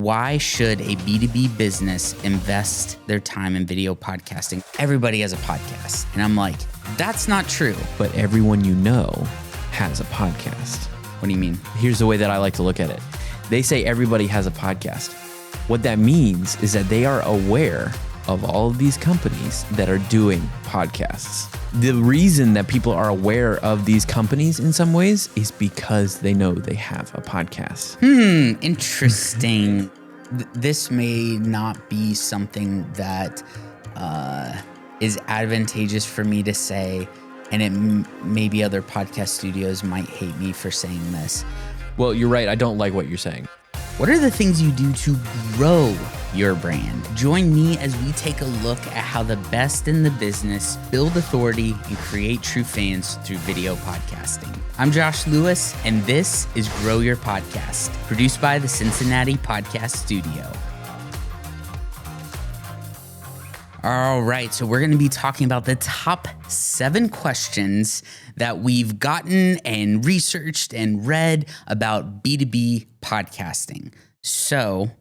Why should a B2B business invest their time in video podcasting? Everybody has a podcast. And I'm like, that's not true. But everyone you know has a podcast. What do you mean? Here's the way that I like to look at it. They say everybody has a podcast. What that means is that they are aware of all of these companies that are doing podcasts. The reason that people are aware of these companies in some ways is because they know they have a podcast. Interesting. This may not be something that is advantageous for me to say, and maybe other podcast studios might hate me for saying this. Well, you're right. I don't like what you're saying. What are the things you do to grow your brand? Join me as we take a look at how the best in the business build authority and create true fans through video podcasting. I'm Josh Lewis, and this is Grow Your Podcast, produced by the Cincinnati Podcast Studio. All right, so we're going to be talking about the top 7 questions that we've gotten and researched and read about B2B podcasting. So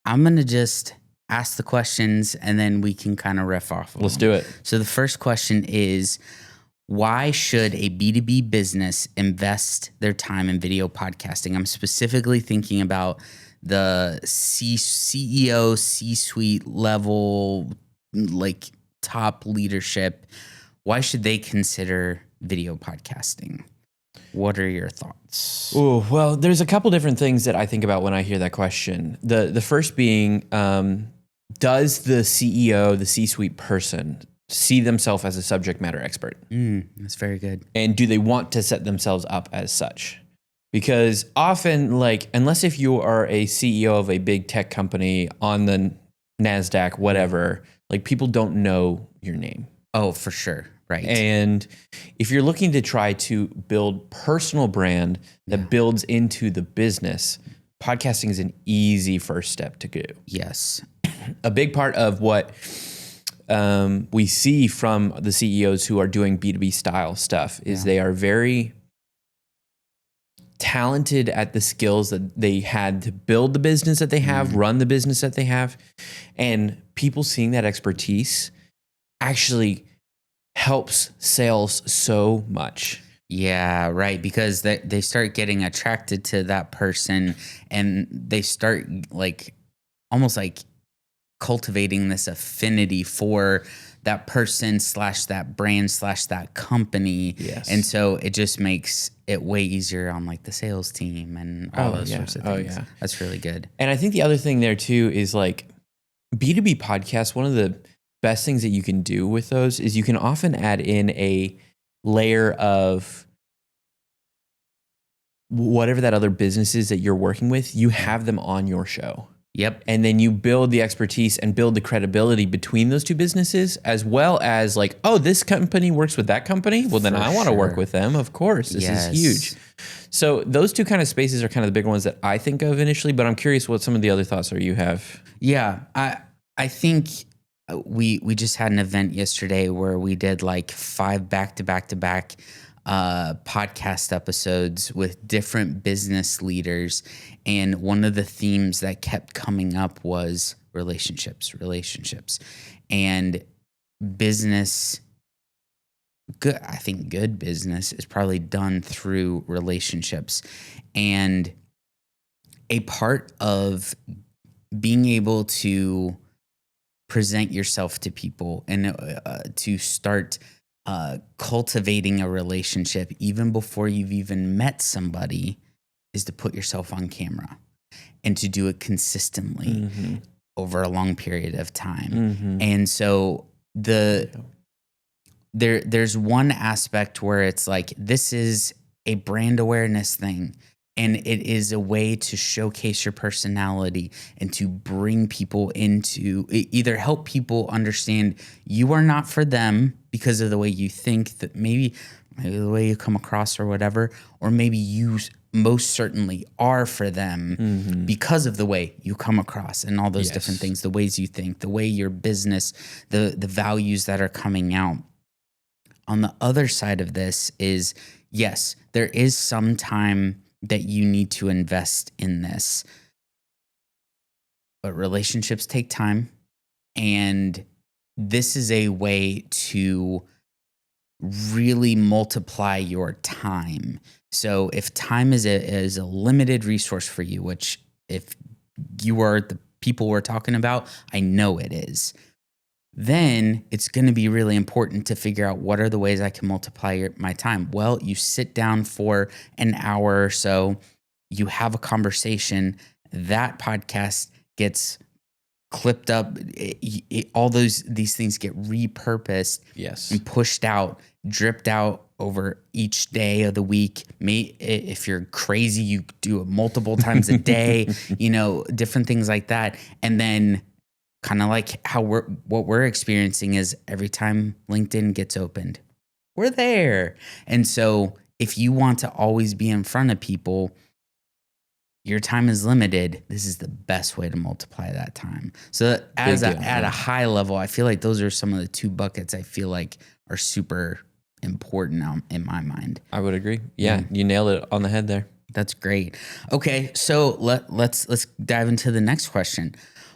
I'm going to just ask the questions and then we can kind of riff off of Let's them. do it. So the first question is, why should a B2B business invest their time in video podcasting? I'm specifically thinking about the CEO, C-suite level, like top leadership. Why should they consider video podcasting? What are your thoughts? Oh, well, there's a couple different things that I think about when I hear that question. The first being, does the CEO, the C-suite person, see themselves as a subject matter expert? That's very good. And do they want to set themselves up as such? Because often, like, unless if you are a CEO of a big tech company on the NASDAQ, whatever, like, people don't know your name. Oh, for sure. Right. And if you're looking to try to build personal brand that builds into the business, podcasting is an easy first step to do. Yes. A big part of what we see from the CEOs who are doing B2B style stuff is they are very talented at the skills that they had to build the business that they have, run the business that they have. And people seeing that expertise actually helps sales so much. Yeah, right. Because they start getting attracted to that person and they start like almost like cultivating this affinity for that person / that brand / that company. Yes. And so it just makes it way easier on like the sales team and all those sorts of things. Oh, yeah. That's really good. And I think the other thing there too is like B2B podcasts, one of the best things that you can do with those is you can often add in a layer of whatever that other business is that you're working with, you have them on your show. Yep. And then you build the expertise and build the credibility between those two businesses, as well as like, oh, this company works with that company. Well, then I want to work with them. Of course, this is huge. So those two kind of spaces are kind of the big ones that I think of initially, but I'm curious what some of the other thoughts are you have. Yeah. I think we just had an event yesterday where we did like 5 back-to-back podcast episodes with different business leaders. And one of the themes that kept coming up was relationships. And business, good. I think good business is probably done through relationships. And a part of being able to present yourself to people and to start cultivating a relationship even before you've even met somebody is to put yourself on camera and to do it consistently over a long period of time. And so there's one aspect where it's like, this is a brand awareness thing. And it is a way to showcase your personality and to bring people into, either help people understand you are not for them because of the way you think, that maybe the way you come across or whatever, or maybe you most certainly are for them because of the way you come across and all those different things, the ways you think, the way your business, the values that are coming out. On the other side of this is, yes, there is some time that you need to invest in this. but relationships take time. And this is a way to really multiply your time. So if time is a limited resource for you, which if you are the people we're talking about, I know it is, then it's going to be really important to figure out what are the ways I can multiply my time. Well, you sit down for an hour or so, you have a conversation, that podcast gets clipped up, all these things get repurposed, Yes, and pushed out, dripped out over each day of the week. If you're crazy, you do it multiple times a day, different things like that. And then kind of like what we're experiencing is every time LinkedIn gets opened, we're there. And so if you want to always be in front of people, your time is limited. This is the best way to multiply that time. So at a high level, I feel like those are some of the two buckets I feel like are super important now in my mind. I would agree. Yeah, you nailed it on the head there. That's great. Okay, so let's dive into the next question.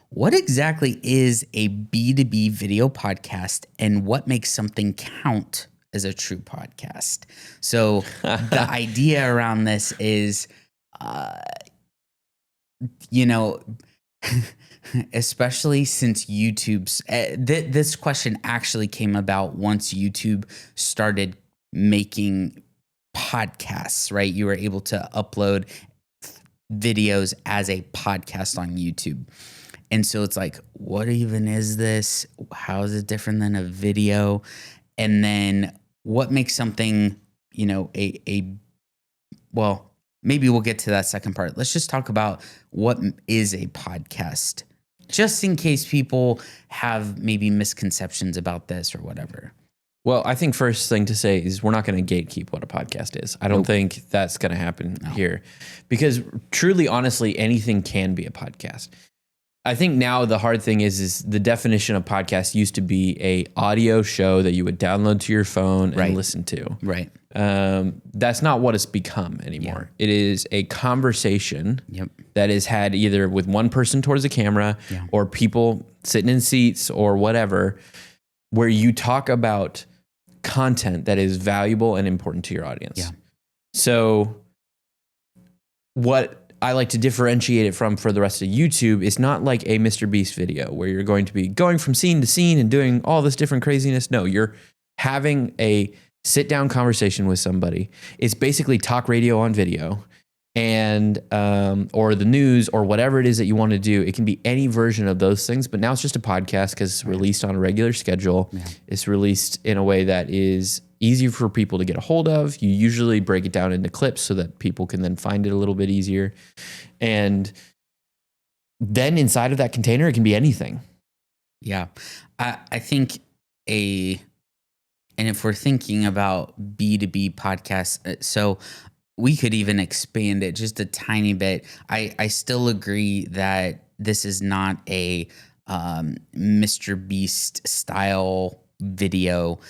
What exactly is a B2B video podcast, and what makes something count as a true podcast? So the idea around this is, especially since YouTube's, this question actually came about once YouTube started making podcasts, right? You were able to upload videos as a podcast on YouTube. And so it's like, what even is this? How is it different than a video? And then what makes something, well, maybe we'll get to that second part. Let's just talk about what is a podcast, just in case people have maybe misconceptions about this or whatever. Well, I think first thing to say is we're not going to gatekeep what a podcast is. I don't think that's going to happen here, because truly, honestly, anything can be a podcast. I think now the hard thing is the definition of podcast used to be a audio show that you would download to your phone and listen to. Right. That's not what it's become anymore. Yeah. It is a conversation that is had either with one person towards the camera or people sitting in seats or whatever, where you talk about content that is valuable and important to your audience. Yeah. So what I like to differentiate it from for the rest of YouTube is not like a Mr. Beast video where you're going to be going from scene to scene and doing all this different craziness. No, you're having a sit down conversation with somebody. It's basically talk radio on video, and or the news or whatever it is that you want to do. It can be any version of those things, but now it's just a podcast because it's released on a regular schedule. Yeah. It's released in a way that is easy for people to get a hold of. You usually break it down into clips so that people can then find it a little bit easier. And then inside of that container, it can be anything. Yeah. I think and if we're thinking about B2B podcasts, so we could even expand it just a tiny bit. I still agree that this is not a Mr. Beast style video.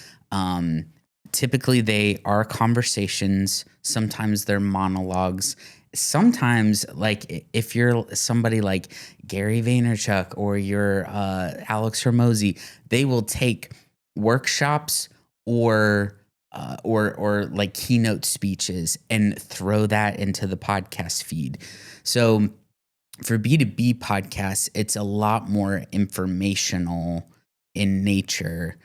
Typically they are conversations. Sometimes they're monologues. Sometimes, like if you're somebody like Gary Vaynerchuk or you're Alex Hormozy, they will take workshops or like keynote speeches and throw that into the podcast feed. So for B2B podcasts, it's a lot more informational in nature.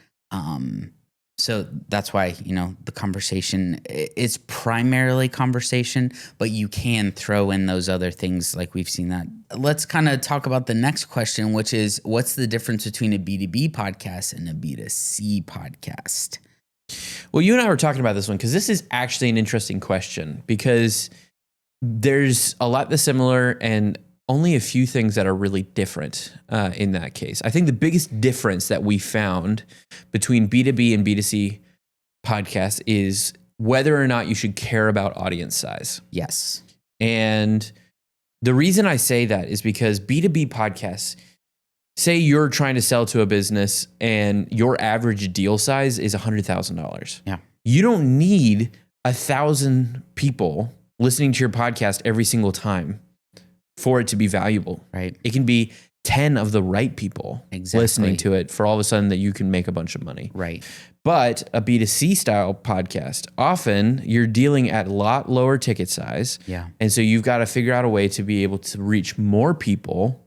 So that's why, the conversation is primarily conversation, but you can throw in those other things like we've seen that. Let's kind of talk about the next question, which is what's the difference between a B2B podcast and a B2C podcast? Well, you and I were talking about this one because this is actually an interesting question because there's a lot that's similar and only a few things that are really different in that case. I think the biggest difference that we found between B2B and B2C podcasts is whether or not you should care about audience size. Yes. And the reason I say that is because B2B podcasts, say you're trying to sell to a business and your average deal size is $100,000. Yeah. You don't need 1,000 people listening to your podcast every single time for it to be valuable. Right. It can be 10 of the right people listening to it for all of a sudden that you can make a bunch of money. Right. But a B2C style podcast, often you're dealing at a lot lower ticket size. Yeah. And so you've got to figure out a way to be able to reach more people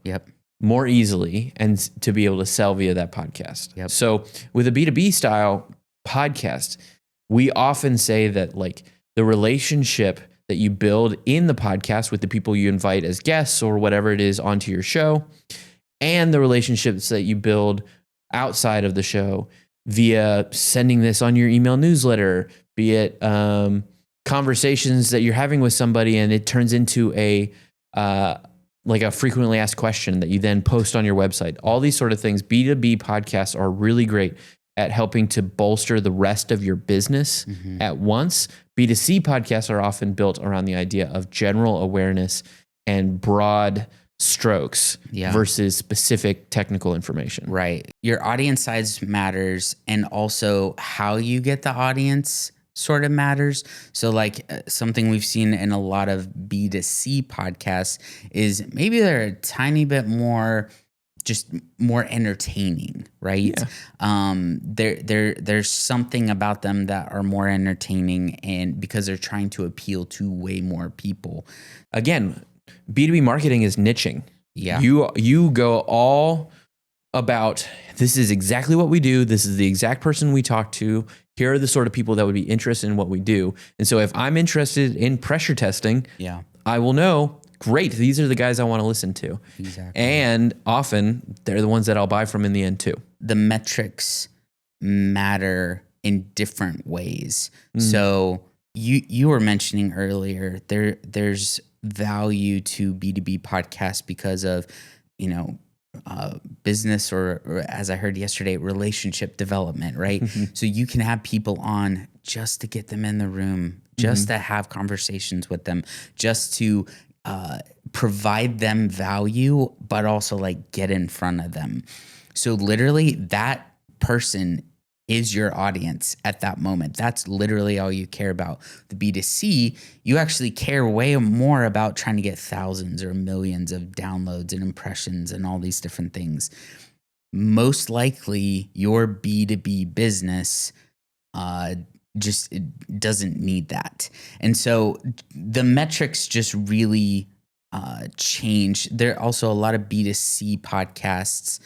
more easily and to be able to sell via that podcast. Yep. So with a B2B style podcast, we often say that like the relationship that you build in the podcast with the people you invite as guests or whatever it is onto your show, and the relationships that you build outside of the show via sending this on your email newsletter, be it conversations that you're having with somebody and it turns into a frequently asked question that you then post on your website. All these sort of things. B2B podcasts are really great at helping to bolster the rest of your business at once. B2C podcasts are often built around the idea of general awareness and broad strokes versus specific technical information. Right. Your audience size matters, and also how you get the audience sort of matters. So like something we've seen in a lot of B2C podcasts is maybe they're a tiny bit more just more entertaining, right? There's something about them that are more entertaining, and because they're trying to appeal to way more people. Again, B2B marketing is niching. Yeah. You go all about, this is exactly what we do. This is the exact person we talk to. Here are the sort of people that would be interested in what we do. And so if I'm interested in pressure testing, I will know, great, these are the guys I want to listen to. Exactly. And often they're the ones that I'll buy from in the end too. The metrics matter in different ways. So you were mentioning earlier, there's value to B2B podcasts because of, business or as I heard yesterday, relationship development, right? So you can have people on just to get them in the room, just to have conversations with them, just to provide them value, but also like get in front of them. So literally that person is your audience at that moment. That's literally all you care about. The B2C, you actually care way more about trying to get thousands or millions of downloads and impressions and all these different things. Most likely your B2B business just doesn't need that. And so the metrics just really change. There are also a lot of B2C podcasts.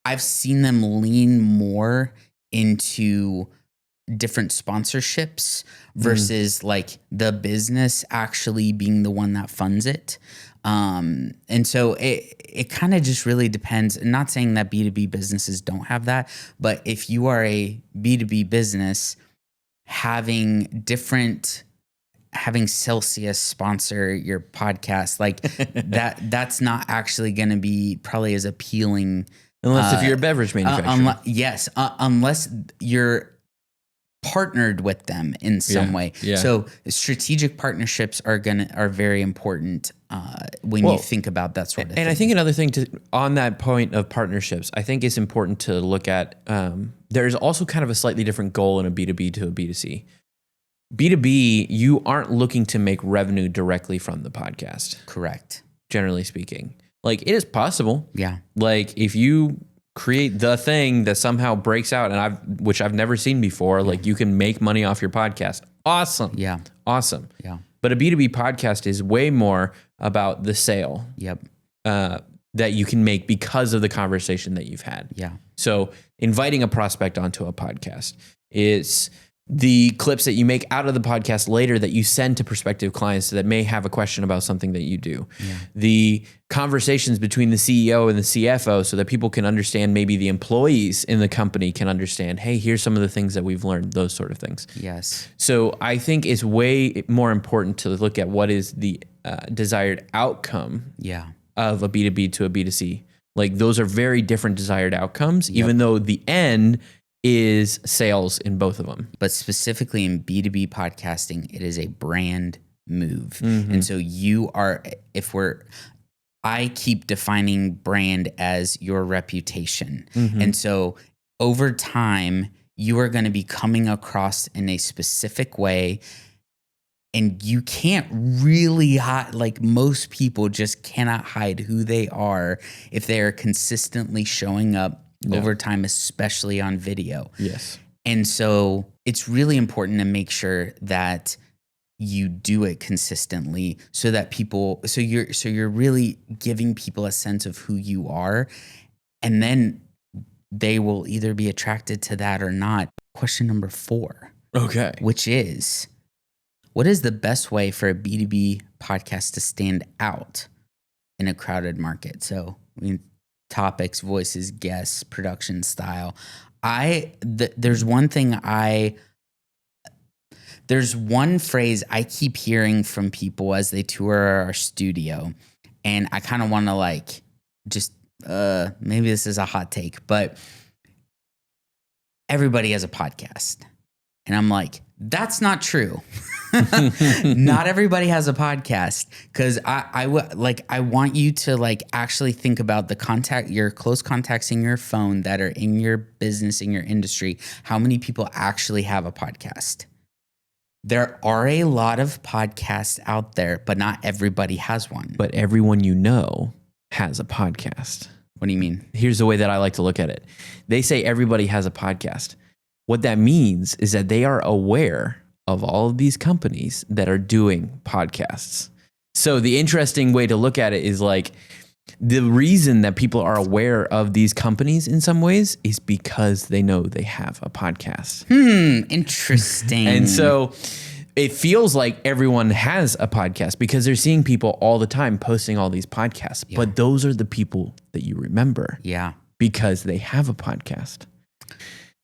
I've seen them lean more into different sponsorships versus like the business actually being the one that funds it. And so it kind of just really depends. Not saying that B2B businesses don't have that, but if you are a B2B business, having Celsius sponsor your podcast, like that's not actually going to be probably as appealing. Unless if you're a beverage manufacturer. Unless you're partnered with them in some way. Yeah. So strategic partnerships are very important when you think about that sort of thing. And I think another thing on that point of partnerships, I think it's important to look at, there's also kind of a slightly different goal in a B2B to a B2C. B2B, you aren't looking to make revenue directly from the podcast. Correct. Generally speaking. Like it is possible. Yeah. Like if you create the thing that somehow breaks out, and which I've never seen before, like you can make money off your podcast. Awesome. Yeah. Awesome. Yeah. But a B2B podcast is way more about the sale. Yep. That you can make because of the conversation that you've had. Yeah. So inviting a prospect onto a podcast is the clips that you make out of the podcast later that you send to prospective clients that may have a question about something that you do. Yeah. The conversations between the CEO and the CFO so that people can understand, maybe the employees in the company can understand, hey, here's some of the things that we've learned, those sort of things. Yes. So I think it's way more important to look at what is the desired outcome of a B2B to a B2C. Like those are very different desired outcomes, even though the end is sales in both of them. But specifically in B2B podcasting, it is a brand move. And so I keep defining brand as your reputation. And so over time, you are going to be coming across in a specific way And you can't really hide, like most people just cannot hide who they are if they are consistently showing up over time, especially on video. Yes. And so it's really important to make sure that you do it consistently so that you're really giving people a sense of who you are, and then they will either be attracted to that or not. Question number 4. Okay. Which is, what is the best way for a B2B podcast to stand out in a crowded market? So, topics, voices, guests, production style. There's one phrase I keep hearing from people as they tour our studio, and I kind of want to maybe this is a hot take, but everybody has a podcast. And I'm like, that's not true. Not everybody has a podcast, because I want you to actually think about your close contacts in your phone that are in your business, in your industry. How many people actually have a podcast? There are a lot of podcasts out there, but not everybody has one. But everyone you know has a podcast. What do you mean? Here's the way that I like to look at it. They say everybody has a podcast. What that means is that they are aware of all of these companies that are doing podcasts. So the interesting way to look at it is the reason that people are aware of these companies in some ways is because they know they have a podcast. Interesting. And so it feels like everyone has a podcast because they're seeing people all the time posting all these podcasts. Yeah. But those are the people that you remember. Yeah. Because they have a podcast.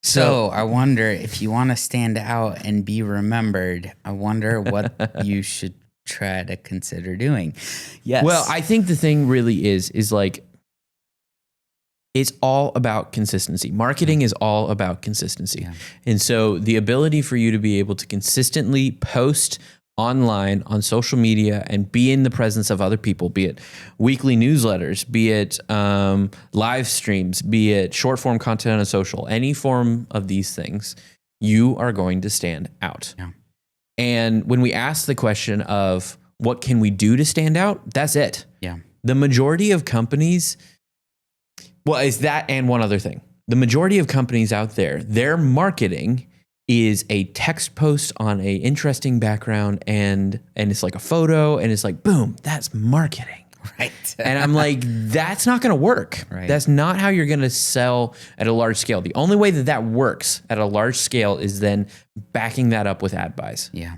So I wonder, if you want to stand out and be remembered, I wonder what you should try to consider doing. Yes. Well, I think the thing really is it's all about consistency. Marketing is all about consistency. Yeah. And so the ability for you to be able to consistently post online on social media and be in the presence of other people, be it weekly newsletters, be it live streams, be it short form content on social, any form of these things, you are going to stand out. Yeah. And when we ask the question of what can we do to stand out, that's it. Yeah. The majority of companies, well, is that and one other thing. The majority of companies out there, their marketing is a text post on a interesting background and it's like a photo and it's like, boom, that's marketing. Right. And I'm like, that's not going to work. Right. That's not how you're going to sell at a large scale. The only way that works at a large scale is then backing that up with ad buys. Yeah.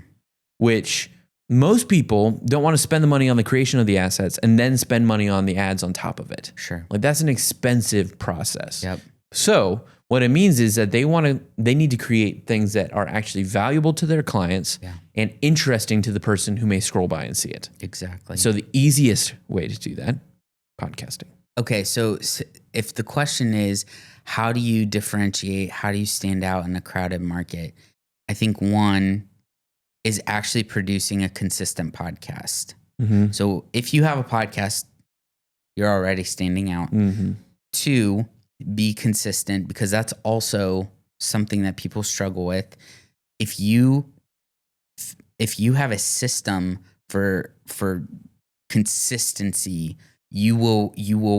Which most people don't want to spend the money on the creation of the assets and then spend money on the ads on top of it. Sure. That's an expensive process. Yep. So what it means is that they need to create things that are actually valuable to their clients and interesting to the person who may scroll by and see it. Exactly. So the easiest way to do that, podcasting. Okay, so if the question is, how do you differentiate, how do you stand out in a crowded market? I think one is actually producing a consistent podcast. Mm-hmm. So if you have a podcast, you're already standing out. Mm-hmm. 2, be consistent, because that's also something that people struggle with. If you have a system for consistency, you will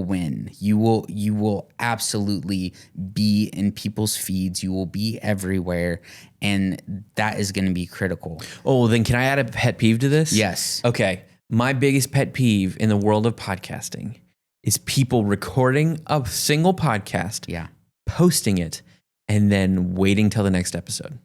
win. You will absolutely be in people's feeds. You will be everywhere, and that is going to be critical. Oh, then can I add a pet peeve to this? Yes. Okay. My biggest pet peeve in the world of podcasting is people recording a single podcast, posting it, and then waiting till the next episode.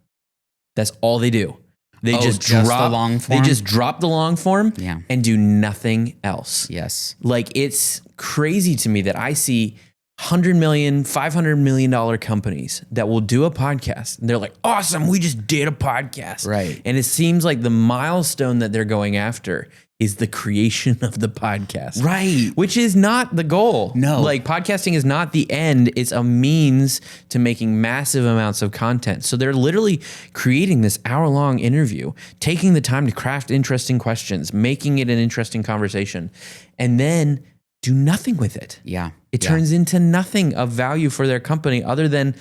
That's all they do. They just drop the long form? They just drop the long form and do nothing else. Yes. It's crazy to me that I see $100 million, $500 million companies that will do a podcast. And they're like, awesome, we just did a podcast. Right. And it seems like the milestone that they're going after is the creation of the podcast. Right. Which is not the goal. No. Podcasting is not the end. It's a means to making massive amounts of content. So they're literally creating this hour-long interview, taking the time to craft interesting questions, making it an interesting conversation, and then do nothing with it. Yeah. It turns into nothing of value for their company other than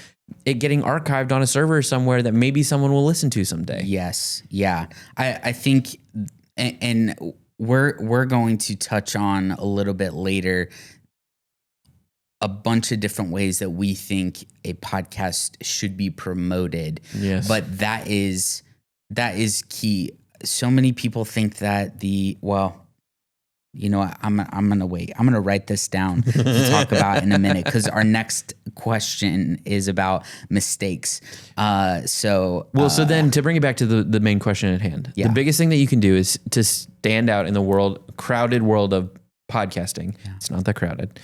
it getting archived on a server somewhere that maybe someone will listen to someday. Yes. Yeah. I think, and we're going to touch on a little bit later a bunch of different ways that we think a podcast should be promoted. Yes. But that is key. So many people think that you know what? I'm going to wait. I'm going to write this down to talk about in a minute because our next question is about mistakes. So then to bring it back to the main question at hand, the biggest thing that you can do is to stand out in the crowded world of podcasting. Yeah. It's not that crowded.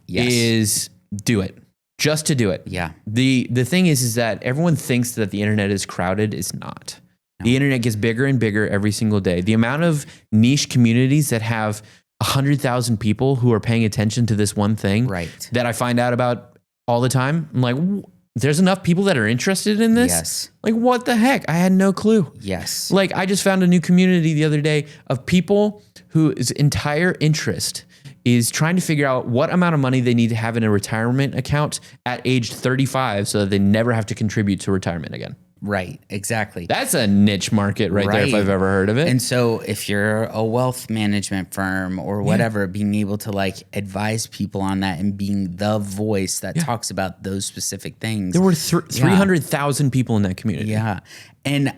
Yes. Is do it. Just to do it. Yeah. The thing is that everyone thinks that the internet is crowded. It's not. No. The internet gets bigger and bigger every single day. The amount of niche communities that have 100,000 people who are paying attention to this one thing that I find out about all the time. I'm like, there's enough people that are interested in this. Yes. Like, what the heck? I had no clue. Yes. Like, I just found a new community the other day of people whose entire interest is trying to figure out what amount of money they need to have in a retirement account at age 35 so that they never have to contribute to retirement again. Right, exactly. That's a niche market right there if I've ever heard of it. And so if you're a wealth management firm or whatever, being able to like advise people on that and being the voice that talks about those specific things. There were 300,000 people in that community. Yeah. And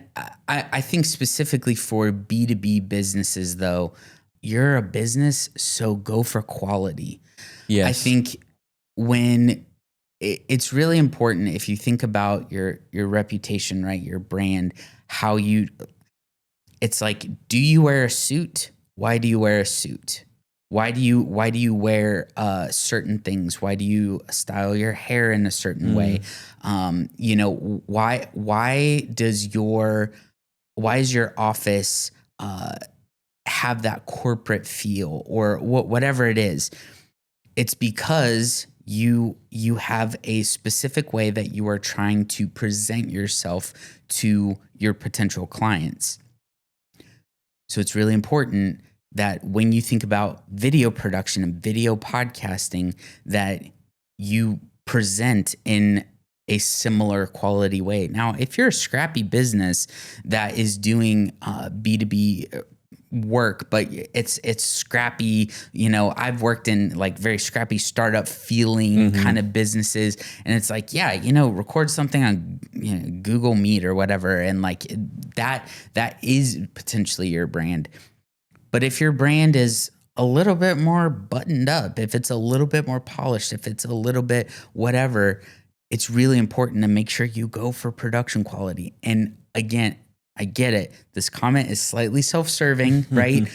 I think specifically for B2B businesses though, you're a business, so go for quality. Yes. I think when it's really important if you think about your reputation, right? Your brand, it's like, do you wear a suit? Why do you wear a suit? Why do you wear certain things? Why do you style your hair in a certain way? You know, why is your office have that corporate feel or whatever it is? It's because you have a specific way that you are trying to present yourself to your potential clients. So it's really important that when you think about video production and video podcasting, that you present in a similar quality way. Now, if you're a scrappy business that is doing B2B work, but it's scrappy, you know, I've worked in like very scrappy startup feeling kind of businesses, and it's like, yeah, you know, record something on Google Meet or whatever, and like that is potentially your brand. But if your brand is a little bit more buttoned up, if it's a little bit more polished, if it's a little bit whatever, it's really important to make sure you go for production quality. And again, I get it. This comment is slightly self-serving, right?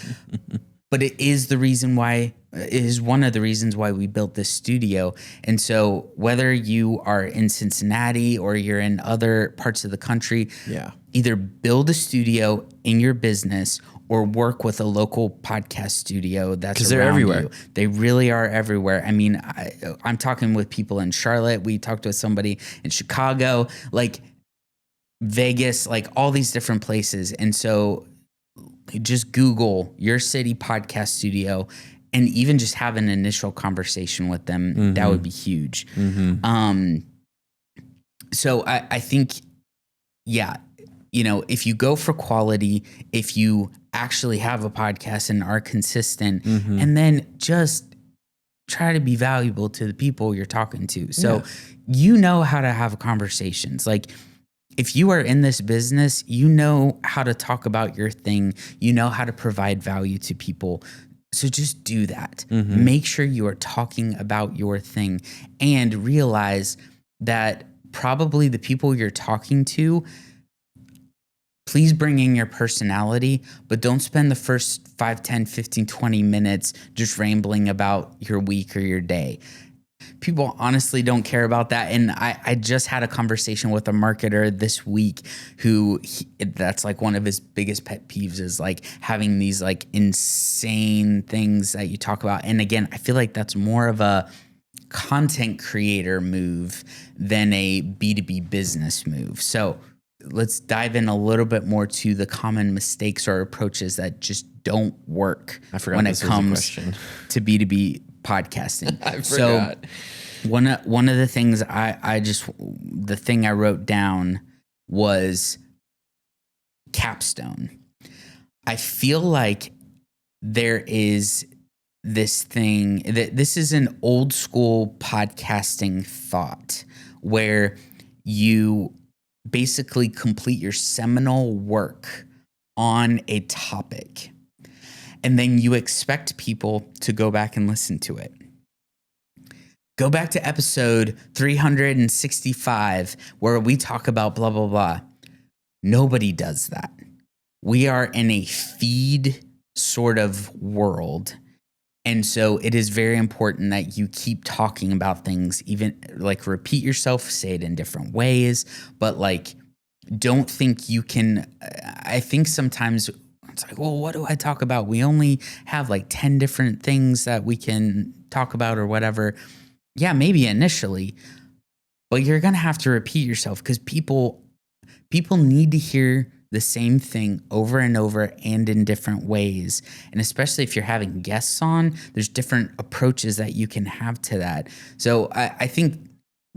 But it is one of the reasons why we built this studio. And so whether you are in Cincinnati or you're in other parts of the country, either build a studio in your business or work with a local podcast studio that's around, 'cause they're everywhere. You. They really are everywhere. I mean, I'm talking with people in Charlotte. We talked with somebody in Chicago, like Vegas, like all these different places. And so just Google your city podcast studio and even just have an initial conversation with them. That would be huge. So I think, you know, if you go for quality, if you actually have a podcast and are consistent, and then just try to be valuable to the people you're talking to. So you know how to have conversations. Like, if you are in this business, you know how to talk about your thing. You know how to provide value to people. So just do that. Make sure you are talking about your thing and realize that probably the people you're talking to, please bring in your personality, but don't spend the first 5, 10, 15, 20 minutes just rambling about your week or your day. People honestly don't care about that. And I just had a conversation with a marketer this week that's like one of his biggest pet peeves is like having these like insane things that you talk about. And again, I feel like that's more of a content creator move than a B2B business move. So let's dive in a little bit more to the common mistakes or approaches that just don't work when it comes to B2B podcasting. I forgot. One of the things the thing I wrote down was capstone. I feel like there is this thing that this is an old school podcasting thought where you basically complete your seminal work on a topic and then you expect people to go back and listen to it. Go back to episode 365 where we talk about blah, blah, blah. Nobody does that. We are in a feed sort of world. And so it is very important that you keep talking about things, even like repeat yourself, say it in different ways, but like don't think you can. I think sometimes it's like, well, what do I talk about? We only have like 10 different things that we can talk about or whatever. Yeah, maybe initially, but you're going to have to repeat yourself because people need to hear the same thing over and over and in different ways. And especially if you're having guests on, there's different approaches that you can have to that. So I think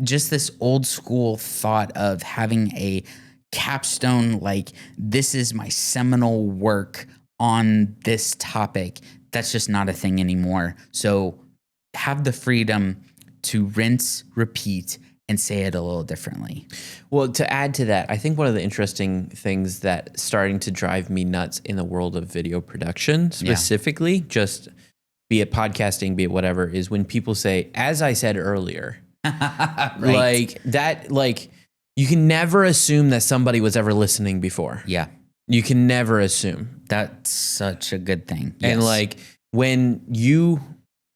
just this old school thought of having a capstone, like this is my seminal work on this topic, that's just not a thing anymore. So have the freedom to rinse, repeat, and say it a little differently. Well, to add to that, I think one of the interesting things that starting to drive me nuts in the world of video production specifically, just be it podcasting, be it whatever, is when people say, as I said earlier, Right. like that, like you can never assume that somebody was ever listening before. Yeah. You can never assume. That's such a good thing. And Yes. like when you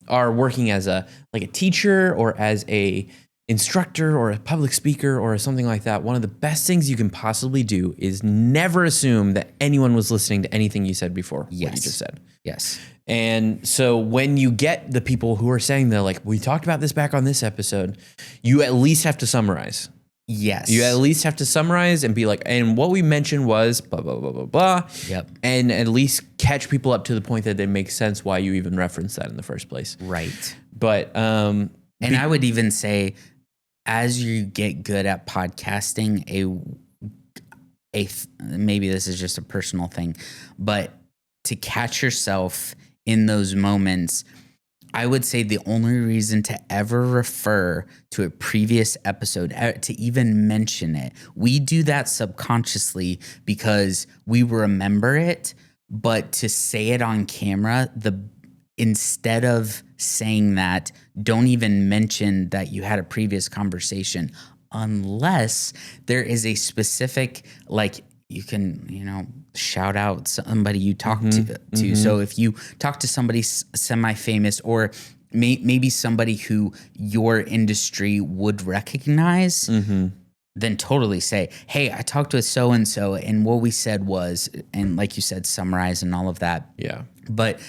are working as a teacher or as a instructor or a public speaker or something like that, one of the best things you can possibly do is never assume that anyone was listening to anything you said before what you just said. Yes. And so when you get the people who are saying they're like, we talked about this back on this episode, you at least have to summarize. Yes. You at least have to summarize and be like, and what we mentioned was blah, blah, blah, blah, blah. Yep. And at least catch people up to the point that it makes sense why you even referenced that in the first place. Right. But, and I would even say, as you get good at podcasting, maybe this is just a personal thing, but to catch yourself in those moments, I would say the only reason to ever refer to a previous episode, to even mention it, we do that subconsciously because we remember it, but to say it on camera, instead of saying that, don't even mention that you had a previous conversation unless there is a specific, like you can, shout out somebody you talked to. So if you talk to somebody semi-famous or maybe somebody who your industry would recognize, then totally say, hey, I talked with so-and-so and what we said was, and like you said, summarize and all of that. yeah. But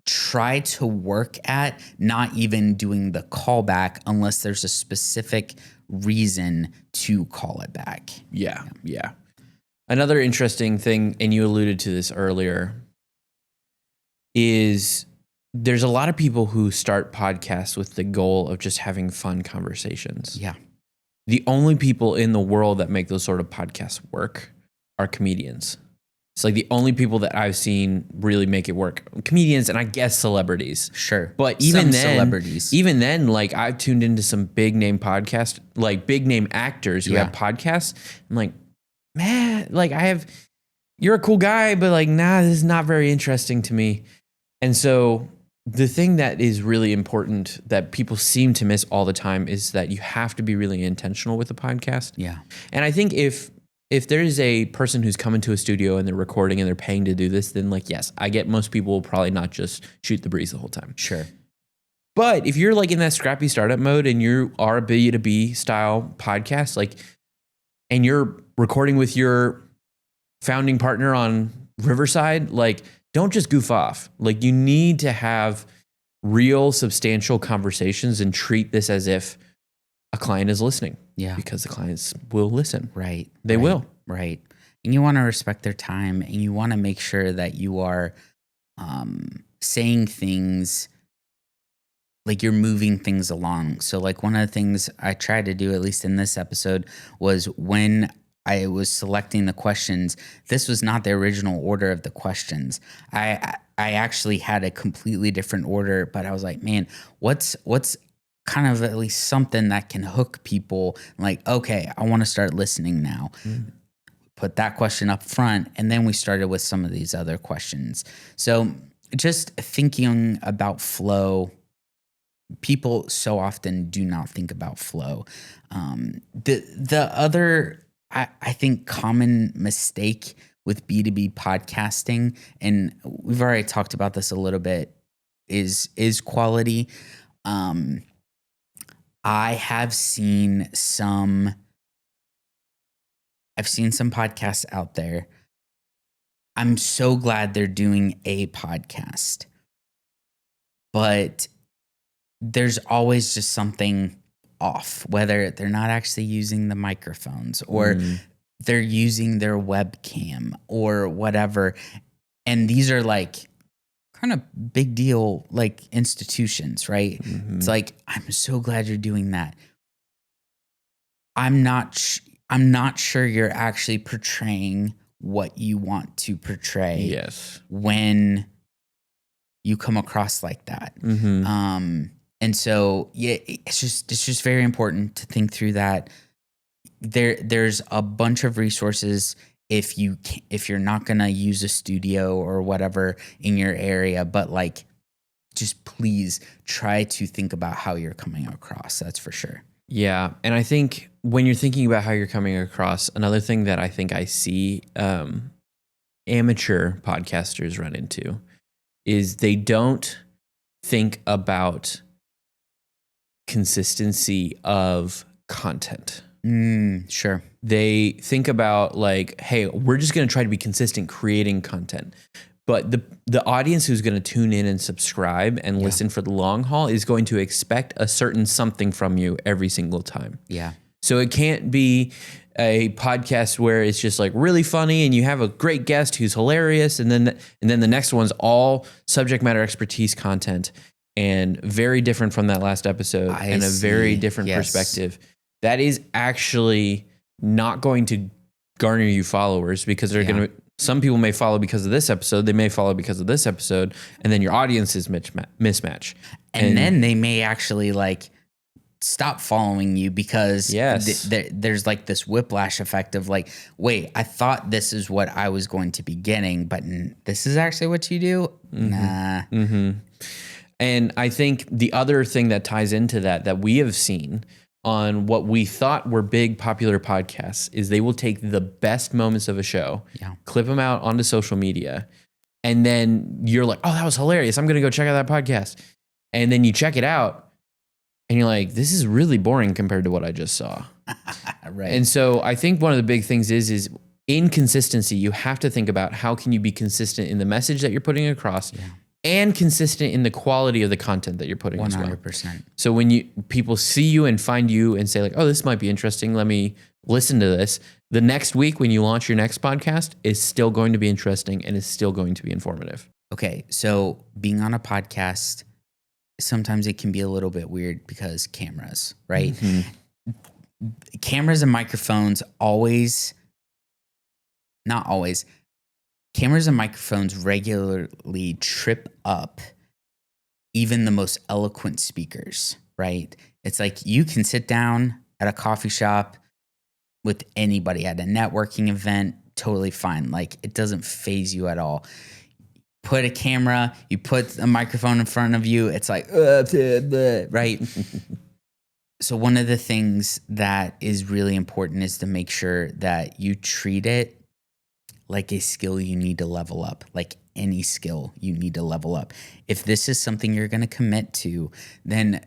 try to work at not even doing the callback unless there's a specific reason to call it back. Yeah. Another interesting thing, and you alluded to this earlier, is there's a lot of people who start podcasts with the goal of just having fun conversations. Yeah. The only people in the world that make those sort of podcasts work are comedians. It's like the only people that I've seen really make it work. Comedians and I guess celebrities. Sure. But even celebrities. Even then, like I've tuned into some big name podcast, like big name actors who have podcasts. I'm like, man, like you're a cool guy, but like, nah, this is not very interesting to me. And so the thing that is really important that people seem to miss all the time is that you have to be really intentional with the podcast. Yeah. And I think if there is a person who's coming to a studio and they're recording and they're paying to do this, then like, yes, I get most people will probably not just shoot the breeze the whole time. Sure. But if you're like in that scrappy startup mode and you are a B2B style podcast, like, and you're recording with your founding partner on Riverside, like, don't just goof off. Like, you need to have real substantial conversations and treat this as if a client is listening. Yeah. Because the clients will listen. Right. They will. Right. And you want to respect their time and you want to make sure that you are saying things like you're moving things along. So like one of the things I tried to do, at least in this episode, was when I was selecting the questions, this was not the original order of the questions. I actually had a completely different order, but I was like, man, what's kind of at least something that can hook people? Like, okay, I want to start listening now. Put that question up front, and then we started with some of these other questions. So just thinking about flow, people so often do not think about flow. The other, I think, common mistake with B2B podcasting, and we've already talked about this a little bit, is quality. I have seen some podcasts out there. I'm so glad they're doing a podcast, but there's always just something off, whether they're not actually using the microphones or they're using their webcam or whatever. And these are like kind of big deal, like institutions, right? It's like, I'm so glad you're doing that. I'm not sure you're actually portraying what you want to portray. Yes. When you come across like that. And so, yeah, it's just very important to think through that. There's a bunch of resources if you're not gonna use a studio or whatever in your area, but like, just please try to think about how you're coming across. That's for sure. Yeah. And I think when you're thinking about how you're coming across, another thing that I think I see amateur podcasters run into is they don't think about consistency of content. Sure. They think about like, hey, we're just going to try to be consistent creating content. But the audience who's going to tune in and subscribe and listen for the long haul is going to expect a certain something from you every single time. Yeah. So it can't be a podcast where it's just like really funny and you have a great guest who's hilarious, and then the next one's all subject matter expertise content and very different from that last episode and a very different perspective. That is actually not going to garner you followers, because they're going to. Some people may follow because of this episode. They may follow because of this episode, and then your audience is mismatch. And then they may actually like stop following you because there's like this whiplash effect of like, wait, I thought this is what I was going to be getting, but this is actually what you do? Nah. And I think the other thing that ties into that we have seen on what we thought were big popular podcasts is they will take the best moments of a show, clip them out onto social media, and then you're like, oh, that was hilarious. I'm going to go check out that podcast. And then you check it out and you're like, this is really boring compared to what I just saw. Right. And so I think one of the big things is inconsistency. You have to think about how can you be consistent in the message that you're putting across and consistent in the quality of the content that you're putting 100%. as well. So when people see you and find you and say like, oh, this might be interesting, let me listen to this. The next week when you launch your next podcast is still going to be interesting and is still going to be informative. Okay, so being on a podcast, sometimes it can be a little bit weird because cameras, right? Cameras and microphones not always. Cameras and microphones regularly trip up even the most eloquent speakers, right? It's like you can sit down at a coffee shop with anybody at a networking event, totally fine. Like it doesn't faze you at all. Put a camera, you put a microphone in front of you, it's like, right? So one of the things that is really important is to make sure that you treat it like a skill you need to level up, like any skill you need to level up. If this is something you're going to commit to, then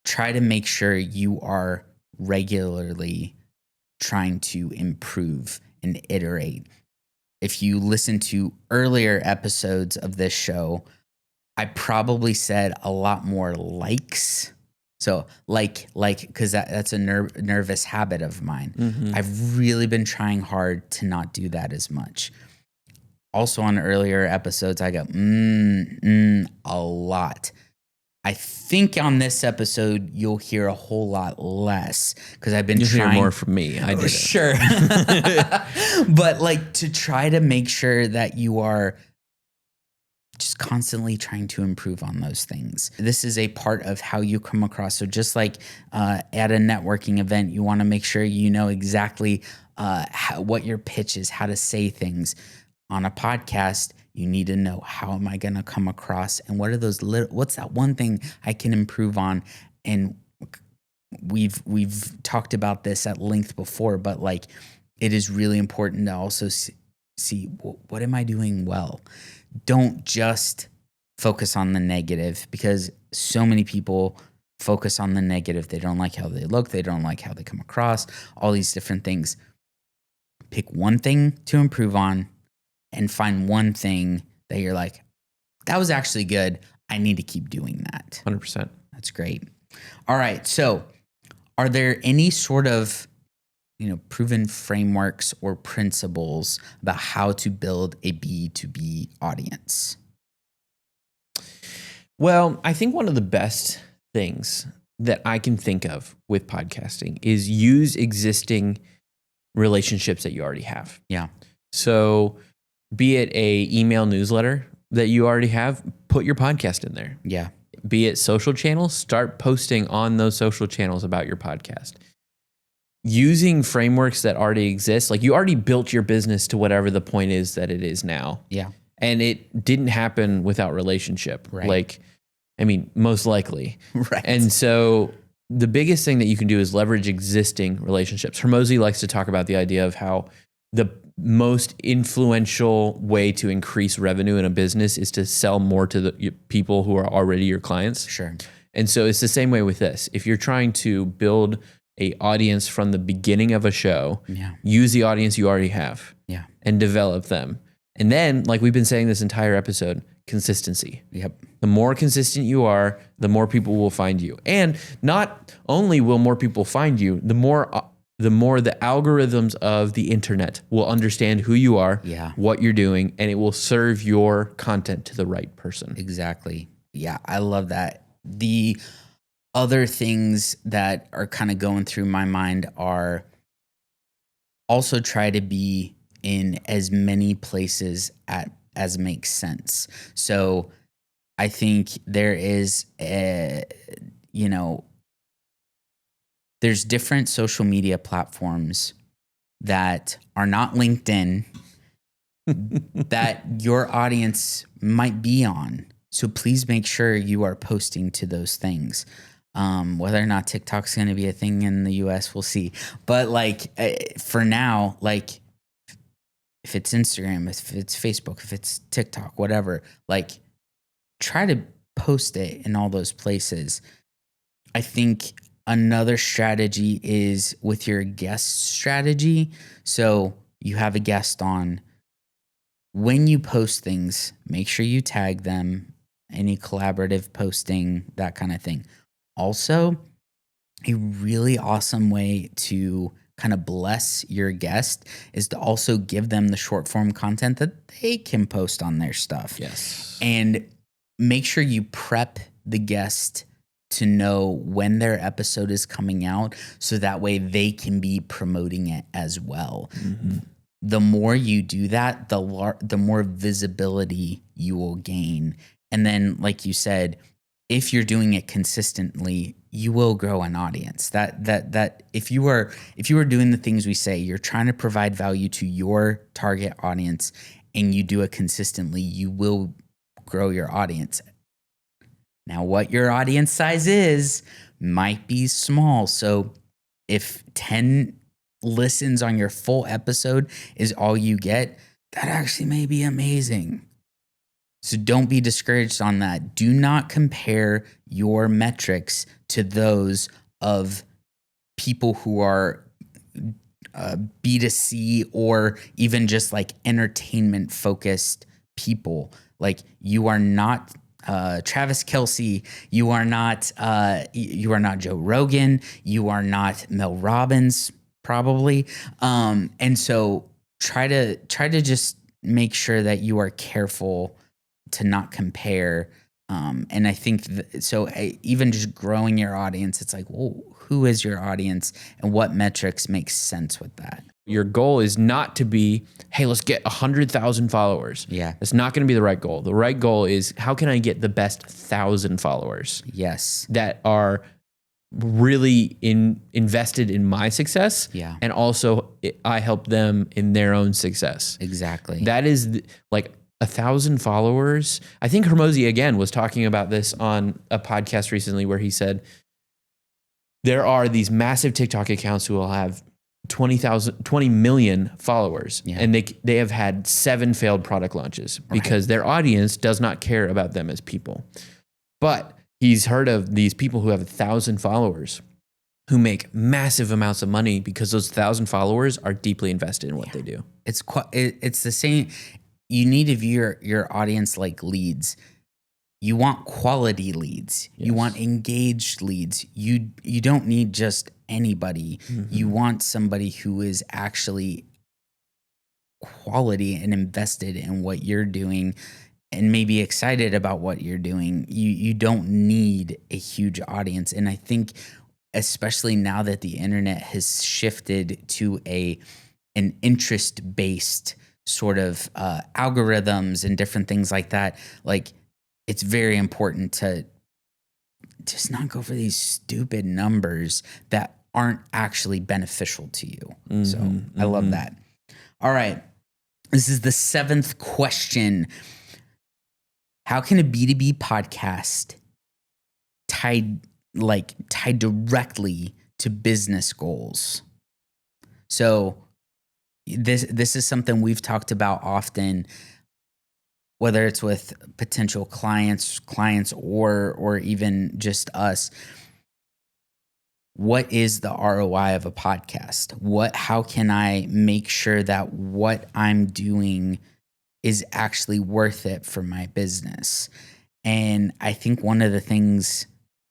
try to make sure you are regularly trying to improve and iterate. If you listen to earlier episodes of this show, I probably said a lot more likes. So because that's a nervous habit of mine. I've really been trying hard to not do that as much. Also on earlier episodes, I go, a lot. I think on this episode, you'll hear a whole lot less because I've been You'll trying. hear more from me. I did it. Sure. But like to try to make sure that you are just constantly trying to improve on those things. This is a part of how you come across. So just like at a networking event, you want to make sure you know exactly what your pitch is, how to say things. On a podcast, you need to know, how am I going to come across, and what are those what's that one thing I can improve on? And we've talked about this at length before, but like it is really important to also see what am I doing well? Don't just focus on the negative, because so many people focus on the negative. They don't like how they look. They don't like how they come across, all these different things. Pick one thing to improve on and find one thing that you're like, that was actually good. I need to keep doing that. 100%. That's great. All right. So are there any sort of, proven frameworks or principles about how to build a B2B audience? Well, I think one of the best things that I can think of with podcasting is use existing relationships that you already have. Yeah. So be it a email newsletter that you already have, put your podcast in there. Yeah. Be it social channels, start posting on those social channels about your podcast. Using frameworks that already exist, like you already built your business to whatever the point is that it is now. Yeah. And it didn't happen without relationship. Right. Like, I mean, most likely. Right. And so the biggest thing that you can do is leverage existing relationships. Hormozi likes to talk about the idea of how the most influential way to increase revenue in a business is to sell more to the people who are already your clients. Sure. And so it's the same way with this. If you're trying to build a audience from the beginning of a show, use the audience you already have and develop them. And then, like we've been saying this entire episode, consistency. Yep. The more consistent you are, the more people will find you. And not only will more people find you, the more the algorithms of the internet will understand who you are, what you're doing, and it will serve your content to the right person. Exactly. Yeah, I love that. The other things that are kind of going through my mind are also try to be in as many places as makes sense. So I think there is there's different social media platforms that are not LinkedIn that your audience might be on. So please make sure you are posting to those things. Whether or not TikTok's going to be a thing in the US, we'll see. But like for now, like if it's Instagram, if it's Facebook, if it's TikTok, whatever, like try to post it in all those places. I think another strategy is with your guest strategy. So you have a guest on. When you post things, make sure you tag them, any collaborative posting, that kind of thing. Also, a really awesome way to kind of bless your guest is to also give them the short form content that they can post on their stuff. Yes. And make sure you prep the guest to know when their episode is coming out so that way they can be promoting it as well. Mm-hmm. The more you do that, the more visibility you will gain. And then, like you said, if you're doing it consistently, you will grow an audience. That if you are doing the things we say, you're trying to provide value to your target audience, and you do it consistently, you will grow your audience. Now, what your audience size is might be small. So if 10 listens on your full episode is all you get, that actually may be amazing. So don't be discouraged on that. Do not compare your metrics to those of people who are B2C or even just like entertainment focused people. Like you are not Travis Kelce, you are not Joe Rogan, you are not Mel Robbins, probably. And so try to just make sure that you are careful to not compare And I think even just growing your audience, it's like, well, who is your audience and what metrics make sense with that? Your goal is not to be, hey, let's get 100,000 followers. Yeah. It's not going to be the right goal. The right goal is, how can I get the best 1,000 followers? Yes. That are really invested in my success. Yeah. And also I help them in their own success. Exactly. That is like 1,000 followers. I think Hermosi again was talking about this on a podcast recently where he said there are these massive TikTok accounts who will have 20 million followers, and they have had 7 failed product launches because their audience does not care about them as people. But he's heard of these people who have 1,000 followers who make massive amounts of money because those 1,000 followers are deeply invested in what they do. It's the same. You need to view your audience like leads. You want quality leads. Yes. You want engaged leads. You don't need just anybody. Mm-hmm. You want somebody who is actually quality and invested in what you're doing and maybe excited about what you're doing. You don't need a huge audience. And I think especially now that the internet has shifted to an interest-based sort of algorithms and different things like that, like it's very important to just not go for these stupid numbers that aren't actually beneficial to you. Mm-hmm, so I love that. All right. This is the 7th question. How can a B2B podcast tie directly to business goals? So this is something we've talked about often, whether it's with potential clients or even just us. What is the ROI of a podcast? How can I make sure that what I'm doing is actually worth it for my business? And I think one of the things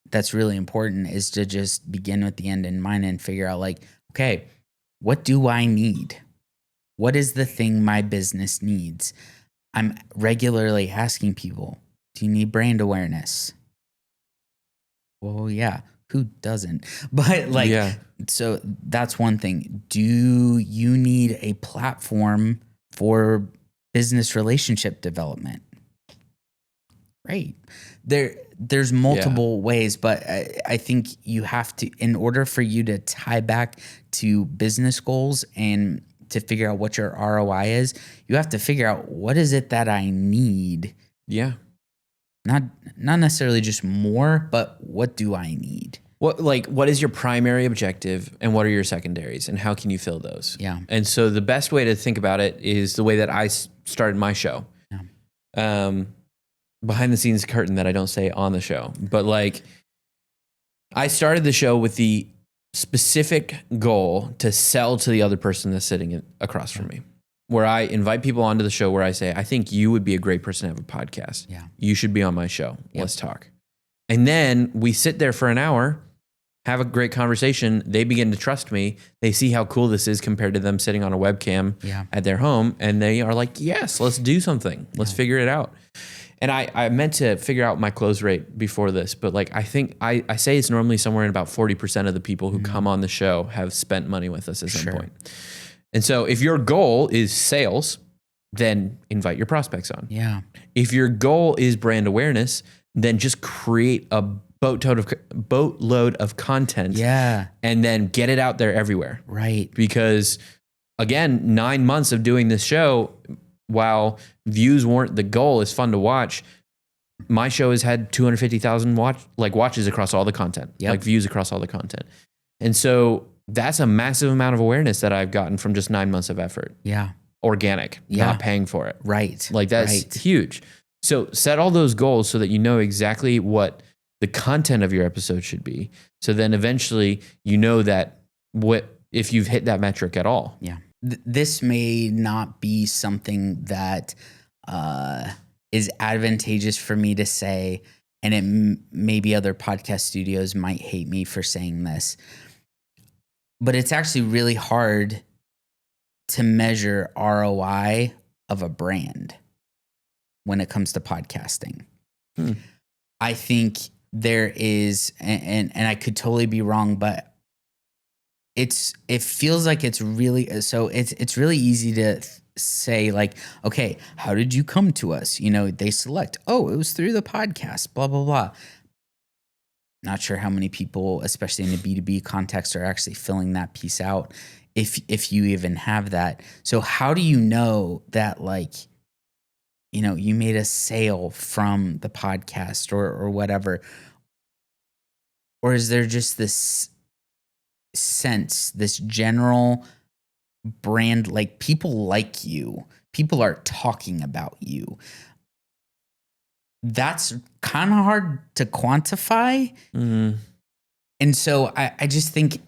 that's really important is to just begin with the end in mind and figure out like, okay, what do I need? What is the thing my business needs? I'm regularly asking people, do you need brand awareness? Well, yeah, who doesn't? But so that's one thing. Do you need a platform for business relationship development? Great. There's multiple ways, but I think you have to, in order for you to tie back to business goals and to figure out what your ROI is, you have to figure out what is it that I need. Yeah. Not necessarily just more, but what do I need? What is your primary objective and what are your secondaries and how can you fill those? Yeah. And so the best way to think about it is the way that I started my show. Yeah. Behind the scenes curtain that I don't say on the show, but like I started the show with the specific goal to sell to the other person that's sitting across from me, where I invite people onto the show where I say, I think you would be a great person to have a podcast. Yeah. You should be on my show. Yep. Let's talk. And then we sit there for an hour, have a great conversation. They begin to trust me. They see how cool this is compared to them sitting on a webcam at their home. And they are like, yes, let's do something. Let's figure it out. And I meant to figure out my close rate before this, but like I think I say it's normally somewhere in about 40% of the people who come on the show have spent money with us at some point. And so if your goal is sales, then invite your prospects on. Yeah. If your goal is brand awareness, then just create a boatload of content. Yeah. And then get it out there everywhere. Right. Because again, 9 months of doing this show, while views weren't the goal, it's fun to watch. My show has had 250,000 watches across all the content, like views across all the content. And so that's a massive amount of awareness that I've gotten from just 9 months of effort. Yeah. Organic, not paying for it. Right. Like that's huge. So set all those goals so that you know exactly what the content of your episode should be. So then eventually you know that if you've hit that metric at all. Yeah. This may not be something that is advantageous for me to say, and maybe other podcast studios might hate me for saying this, but it's actually really hard to measure ROI of a brand when it comes to podcasting. I think there is, and I could totally be wrong, but it feels like it's really, so it's really easy to say like, okay, how did you come to us? You know, they select, oh, it was through the podcast, blah, blah, blah. Not sure how many people, especially in the B2B context, are actually filling that piece out, if you even have that. So how do you know that, like, you know, you made a sale from the podcast or whatever? Or is there just this sense, this general brand, like people like you, people are talking about you? That's kind of hard to quantify. Mm. And so I just think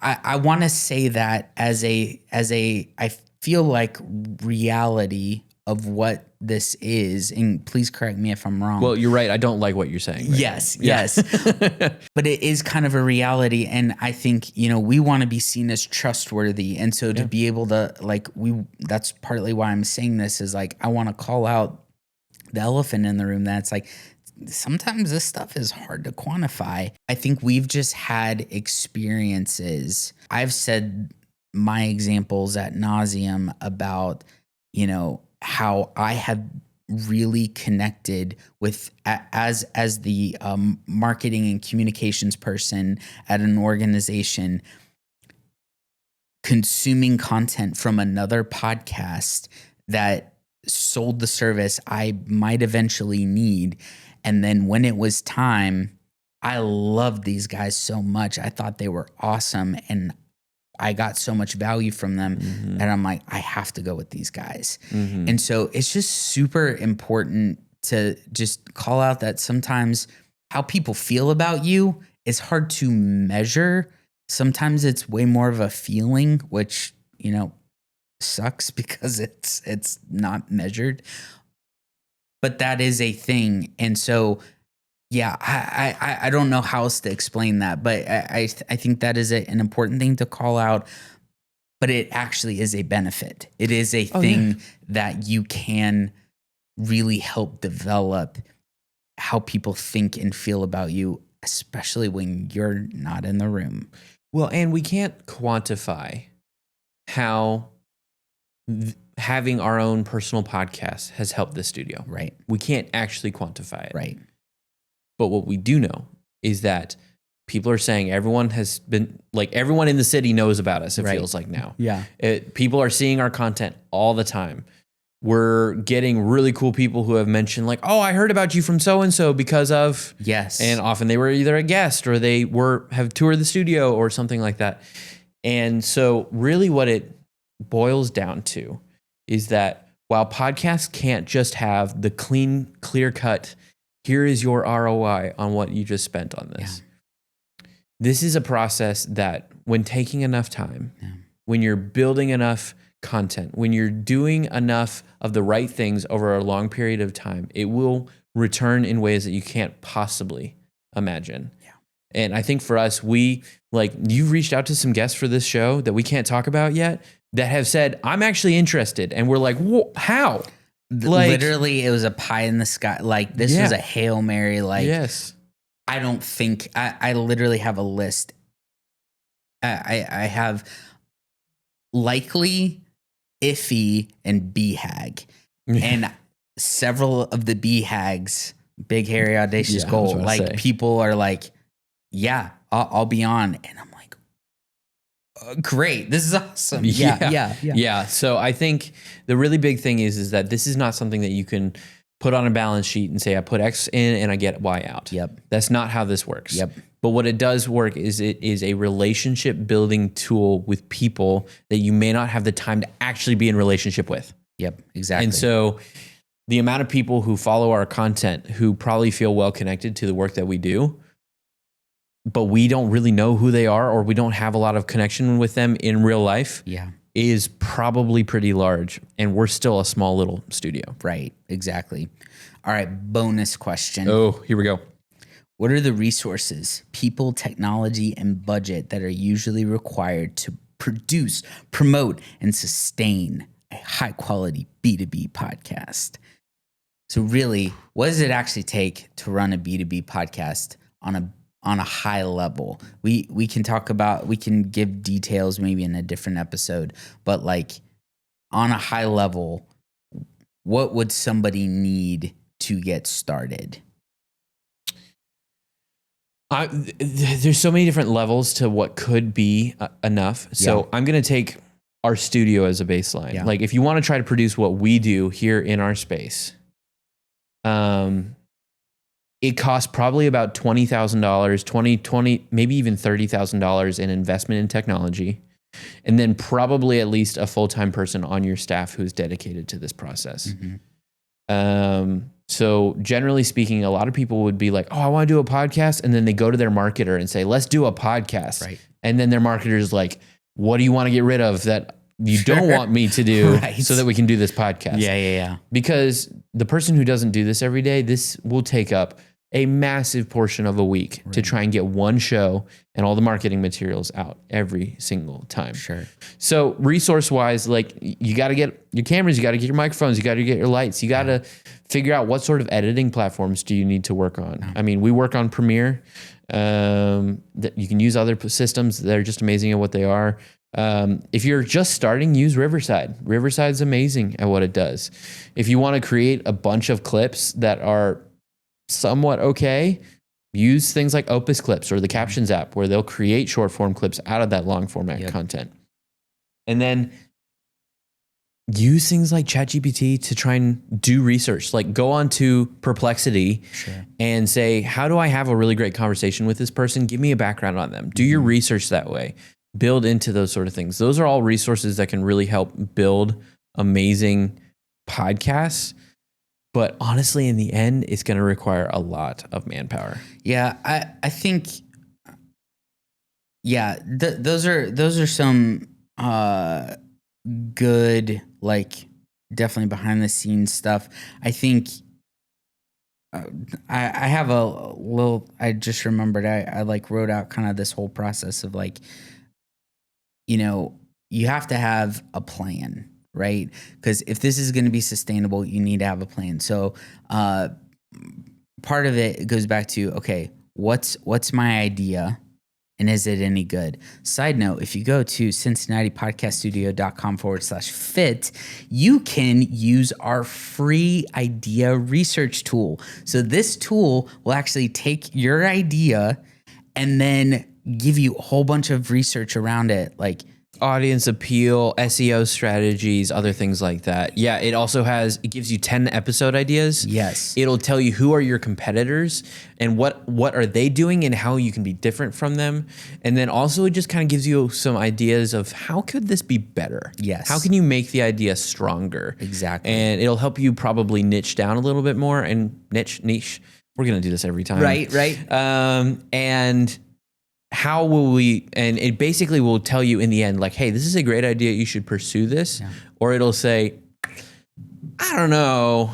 I want to say that as a I feel like reality of what this is, and please correct me if I'm wrong. Well, you're right. I don't like what you're saying. Right Yes, now. Yeah. yes. But it is kind of a reality. And I think, you know, we want to be seen as trustworthy. And so to be able to, like, that's partly why I'm saying this, is like, I want to call out the elephant in the room, that's like, sometimes this stuff is hard to quantify. I think we've just had experiences. I've said my examples ad nauseum about, you know, how I have really connected with, as the marketing and communications person at an organization, consuming content from another podcast that sold the service I might eventually need. And then when it was time, I loved these guys so much. I thought they were awesome, and I got so much value from them that I'm like, I have to go with these guys. And so it's just super important to just call out that sometimes how people feel about you is hard to measure. Sometimes it's way more of a feeling, which, you know, sucks because it's not measured. But that is a thing. And so, yeah, I don't know how else to explain that, but I think that is an important thing to call out. But it actually is a benefit. It is a thing that you can really help develop how people think and feel about you, especially when you're not in the room. Well, and we can't quantify how having our own personal podcast has helped the studio. Right. We can't actually quantify it. Right. But what we do know is that people are saying everyone has been, like, everyone in the city knows about us, it feels like now. Yeah. People are seeing our content all the time. We're getting really cool people who have mentioned, like, oh, I heard about you from so-and-so because of. Yes. And often they were either a guest or they have toured the studio or something like that. And so really what it boils down to is that while podcasts can't just have the clean, clear-cut, here is your ROI on what you just spent on this. Yeah. This is a process that, when taking enough time, when you're building enough content, when you're doing enough of the right things over a long period of time, it will return in ways that you can't possibly imagine. Yeah. And I think for us, you've reached out to some guests for this show that we can't talk about yet that have said, I'm actually interested. And we're like, how? Literally, it was a pie in the sky. Like, this was a Hail Mary. Like, yes. I don't think, I literally have a list. I have likely, iffy, and BHAG. And several of the BHAGs, big, hairy, audacious goal, like, people are like, yeah, I'll be on. And I'm like, great, this is awesome. Yeah. So I think the really big thing is that this is not something that you can put on a balance sheet and say, I put X in and I get Y out. Yep. That's not how this works. Yep. But what it does work is it is a relationship building tool with people that you may not have the time to actually be in relationship with. Yep, exactly. And so the amount of people who follow our content who probably feel well connected to the work that we do, but we don't really know who they are, or we don't have a lot of connection with them in real life, is probably pretty large. And we're still a small little studio. Right, exactly. All right, bonus question. Oh, here we go. What are the resources, people, technology, and budget that are usually required to produce, promote, and sustain a high-quality B2B podcast? So really, what does it actually take to run a B2B podcast on a high level? We can give details maybe in a different episode, but like on a high level, what would somebody need to get started? There's so many different levels to what could be enough. So I'm going to take our studio as a baseline. Yeah. Like if you want to try to produce what we do here in our space, it costs probably about $20,000, 20, maybe even $30,000 in investment in technology. And then probably at least a full-time person on your staff who's dedicated to this process. So generally speaking, a lot of people would be like, oh, I want to do a podcast. And then they go to their marketer and say, let's do a podcast. Right. And then their marketer is like, what do you want to get rid of that you don't want me to do so that we can do this podcast? Yeah. Because the person who doesn't do this every day, this will take up a massive portion of a week to try and get one show and all the marketing materials out every single time. Sure. So resource wise, like you got to get your cameras, you got to get your microphones, you got to get your lights, you got to figure out what sort of editing platforms do you need to work on. I mean, we work on Premiere. That you can use other systems. They're just amazing at what they are. If you're just starting, use Riverside. Riverside's amazing at what it does. If you want to create a bunch of clips that are somewhat okay, use things like Opus Clips or the Captions app where they'll create short form clips out of that long format content. And then use things like ChatGPT to try and do research. Like go on to Perplexity and say, how do I have a really great conversation with this person? Give me a background on them. Do your research that way. Build into those sort of things. Those are all resources that can really help build amazing podcasts. But honestly, in the end, it's going to require a lot of manpower. Yeah, I think, those are some good, like definitely behind the scenes stuff. I think I have a little, I just remembered, I like wrote out kind of this whole process of like, you have to have a plan, right? Because if this is going to be sustainable, you need to have a plan. So part of it goes back to, okay, what's my idea and is it any good? Side note, if you go to CincinnatiPodcastStudio.com/fit, you can use our free idea research tool. So this tool will actually take your idea and then give you a whole bunch of research around it, like audience appeal, SEO strategies, other things like that. Yeah, it gives you 10 episode ideas. Yes. It'll tell you who are your competitors and what are they doing and how you can be different from them. And then also it just kind of gives you some ideas of how could this be better? Yes. How can you make the idea stronger? Exactly. And it'll help you probably niche down a little bit more and niche. We're going to do this every time. Right. And how will we, and it basically will tell you in the end, like, hey, this is a great idea. You should pursue this. Yeah. Or it'll say, I don't know,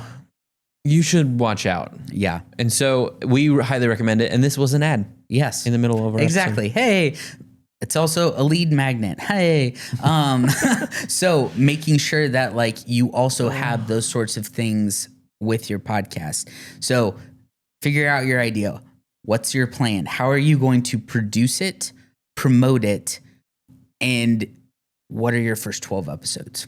you should watch out. Yeah. And so we highly recommend it. And this was an ad. Yes. In the middle of our Exactly. Episode. Hey, it's also a lead magnet. Hey. So making sure that like you also have those sorts of things with your podcast. So figure out your idea. What's your plan? How are you going to produce it, promote it, and what are your first 12 episodes?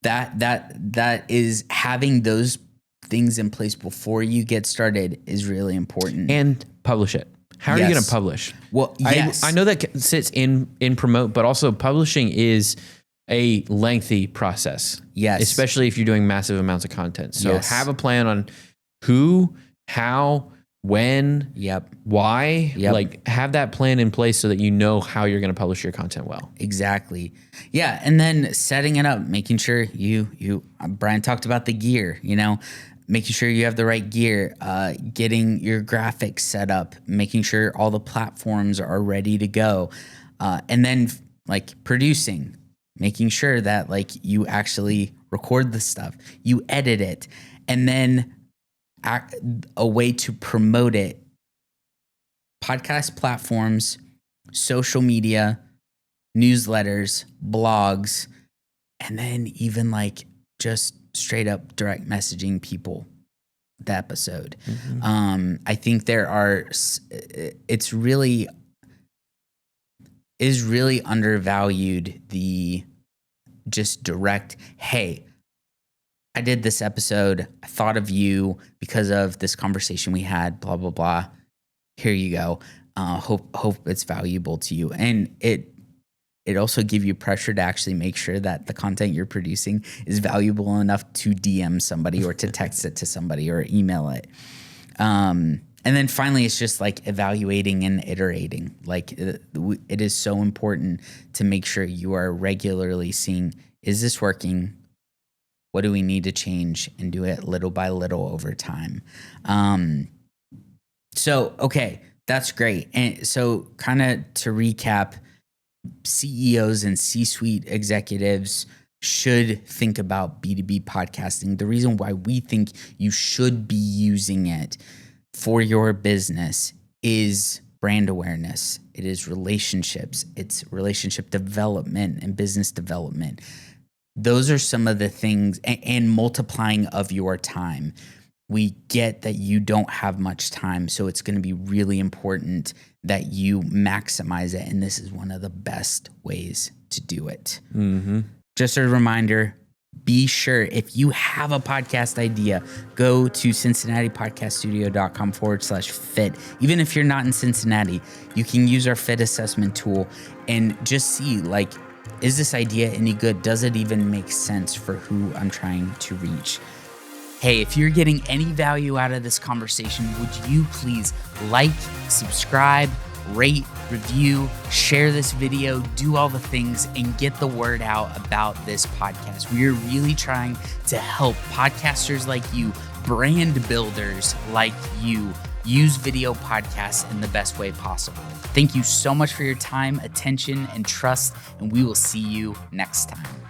That is having those things in place before you get started is really important. And publish it. How are you going to publish? Well, yes. I know that sits in promote, but also publishing is a lengthy process. Yes. Especially if you're doing massive amounts of content. So have a plan on who, how, when, why, like have that plan in place so that you know how you're going to publish your content well. Exactly. Yeah. And then setting it up, making sure Brian talked about the gear, making sure you have the right gear, getting your graphics set up, making sure all the platforms are ready to go. And then like producing, making sure that like you actually record the stuff, you edit it, and then a way to promote it. Podcast platforms, social media, newsletters, blogs, and then even like just straight up direct messaging people the episode. I think it's really undervalued the just direct, hey, I did this episode. I thought of you because of this conversation we had, blah, blah, blah. Here you go. Hope it's valuable to you. And it also gives you pressure to actually make sure that the content you're producing is valuable enough to DM somebody or to text it to somebody or email it. And then finally, it's just like evaluating and iterating. Like it is so important to make sure you are regularly seeing, is this working? What do we need to change, and do it little by little over time? So, okay, that's great. And so kind of to recap, CEOs and C-suite executives should think about B2B podcasting. The reason why we think you should be using it for your business is brand awareness. It is relationships. It's relationship development and business development. Those are some of the things, and multiplying of your time. We get that you don't have much time, so it's going to be really important that you maximize it, and this is one of the best ways to do it. Just a reminder, be sure, if you have a podcast idea, go to CincinnatiPodcastStudio.com/fit. Even if you're not in Cincinnati, you can use our fit assessment tool and just see, like, is this idea any good? Does it even make sense for who I'm trying to reach? Hey, if you're getting any value out of this conversation, would you please like, subscribe, rate, review, share this video, do all the things, and get the word out about this podcast. We are really trying to help podcasters like you, brand builders like you, use video podcasts in the best way possible. Thank you so much for your time, attention, and trust, and we will see you next time.